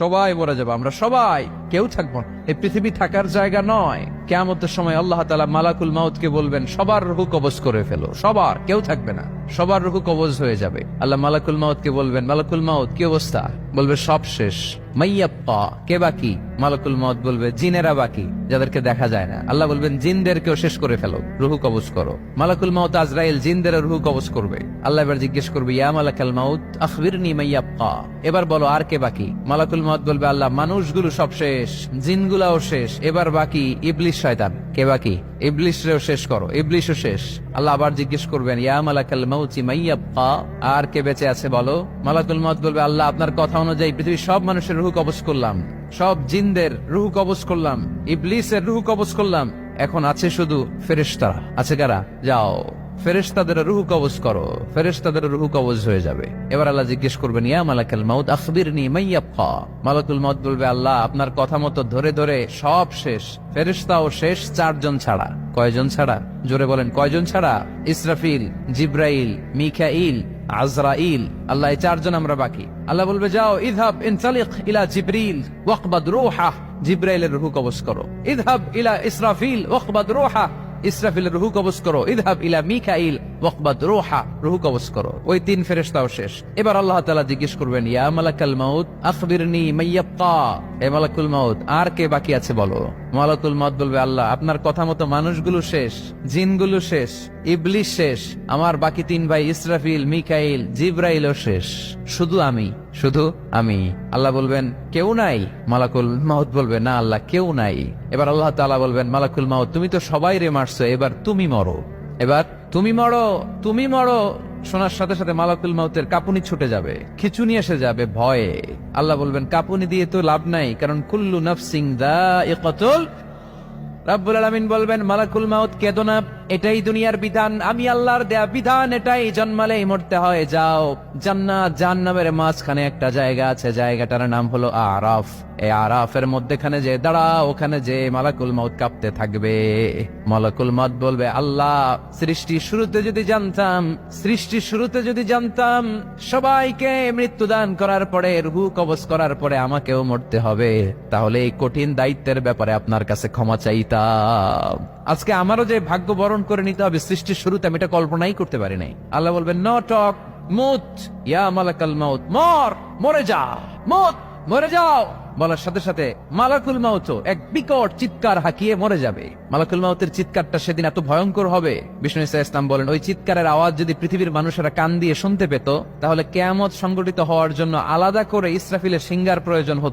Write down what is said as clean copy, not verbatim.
সবাই মরে যাবো, আমরা সবাই, কেউ থাকবো না। এই পৃথিবী থাকার জায়গা নয়। কিয়ামতের সময় আল্লাহ তাআলা মালাকুল মাউতকে বলবেন, সবার রূহ কবজ করে ফেলো, সবার, কেউ থাকবে না, সবার রূহ কবজ হয়ে যাবে। আল্লাহ মালাকুল মাউতকে বলবেন, মালাকুল মাউত কি অবস্থা? বলবে সব শেষ। মাইয়াপ্পা, কে বাকি? মালাকুল মাউত বলবে জিনেরা বাকি, যাদেরকে দেখা যায় না। আল্লাহ বলবেন জিনদেরকেও শেষ করে ফেলো, রূহ কবজ করো। মালাকুল মাউত আজরাইল জিনদের রূহ কবজ করবে। আল্লাহ এবার জিজ্ঞেস করবে, ইয়া মালাকাল মাউত আখবিরনি মাইয়াপ্পা, এবার বলো আর কে বাকি? মালাকুল মাউত বলবে, আল্লাহ মানুষগুলো সব শেষ, জিনগুলাও শেষ, এবার বাকি ইবলিস শয়তান। কে বাকি? ইবলিসরেও শেষ করো, ইবলিসও শেষ। আল্লাহ আবার জিজ্ঞেস করবেন, ইয়া মালাকাল মাউতি মাইয়াপ্পা, আর কে বেঁচে আছে বলো? মালাকুল মাউত বলবে, আল্লাহ আপনার কথা অনুযায়ী পৃথিবীর সব মানুষের রূহ কবজ করলাম, সব জিনদের রূহ কবজ করলাম, ইবলিসের রূহ কবজ করলাম, এখন আছে শুধু ফেরেশতারা। আছে কারা? যাও ফেরেশতাদের রূহ কবজ করো, ফেরেশতাদের রূহ কবজ হয়ে যাবে। এবার আল্লাহ জিজ্ঞেস করবেন, ইয়া মালাকাল মাউত আখবিরনি মাইয়াপ্পা। মালাকুল মাউত বলবে, আল্লাহ আপনার কথা মতো ধরে ধরে সব শেষ, ফেরেশতাও শেষ, 4 জন ছাড়া। কয়জন ছাড়া? জোরে বলেন, কয়জন ছাড়া? ইসরাফিল, জিব্রাইল, মিকাইল, আজরাইল। আল্লাহ এই 4 জন আমরা বাকি। আল্লাহ বলবে, যাও ইযহাব ইনতালিক ইলা জিবরিল ওয়াকবাদ রূহা, জিব্রাইলের রূহ কবজ করো। ইযহাব ইলা ইসরাফিল ওয়াকবাদ রূহা, ইসরাফিলের রূহ কবজ করো। ইযহাব ইলা মিকাইল ওয়াকবাদ রূহা, রূহ কবজ করো। ওই 3 ফেরেশতাও শেষ। এবার আল্লাহ তাআলা জিজ্ঞেস করবেন, ইয়া মালাকাল মাউত আখবিরনি মাইয়াপ্পা, এ মালাকুল মাউত আর কে বাকি আছে বলো? মালাকুল মাউত বলবে, আল্লাহ আপনার কথা মতো মানুষগুলো শেষ, জিনগুলো শেষ, ইবলিস শেষ, আমার বাকি 3 ভাই ইসরাফিল, মিকাইল, জিব্রাইলও শেষ, শুধু আমি, শুধু আমি। আল্লাহ বলবেন, কেউ নাই? মালাকুল মাউত বলবে, না আল্লাহ কেউ নাই। এবার আল্লাহ তাআলা বলবেন, মালাকুল মাউত তুমি তো সবাই রে মারছো, এবার তুমি মরো, এবার তুমি মরো, তুমি মরো। শোনার সাথে সাথে মালাকুল মাউতের কাঁপুনি ছুটে যাবে, খিচুনি এসে যাবে ভয়ে। আল্লাহ বলবেন, কাঁপুনি দিয়ে তো লাভ নাই, কারণ কুল্লু নাফসিন যায়িকাতুল। রাব্বুল আলামিন বলবেন, মালাকুল মাউত কেঁদো না, এটাই দুনিয়ার বিধান, আমি আল্লাহর দেয়া বিধান, এটাই, জন্মালেই মরতে হয়। যাও, জান্নাত জাহান্নামের মাঝখানে একটা জায়গা আছে, জায়গাটার নাম হলো আরাফ। এই আরাফের মধ্যখানে যে দাঁড়াও, ওখানে যে মালাকুল মাউত কাঁপতে থাকবে। মালাকুল মাউত বলবে, আল্লাহ সৃষ্টির শুরুতে যদি জানতাম, সৃষ্টির শুরুতে যদি জানতাম সবাইকে মৃত্যুদান করার পরে, রূহ কবজ করার পরে আমাকেও মরতে হবে, তাহলে এই কঠিন দায়িত্বের ব্যাপারে আপনার কাছে ক্ষমা চাইতাম। আজকে আমারও যে ভাগ্য বরণ করে নিতে হবে সৃষ্টির শুরুতে, আমি এটা কল্পনাই করতে পারি নাই। আল্লাহ বলবেন, নো টক, মুত ইয়া মালাকাল মাউত, মর, মরে যা, মুত, মরে যাও। বলার সাথে সাথে মালাকুল মাউত এক বিকট চিৎকার হাঁকিয়ে মরে যাবে। মালাকুল মাউতের চিৎকারটা সেদিন এত ভয়ঙ্কর হবে, বিষ্ণু ঈসা ইসলাম বলেন, ওই চিৎকারের আওয়াজ যদি পৃথিবীর মানুষেরা কান দিয়ে শুনতে পেত, তাহলে কিয়ামত সংগঠিত হওয়ার জন্য আলাদা করে ইসরাফিলের সিংহার প্রয়োজন হতো।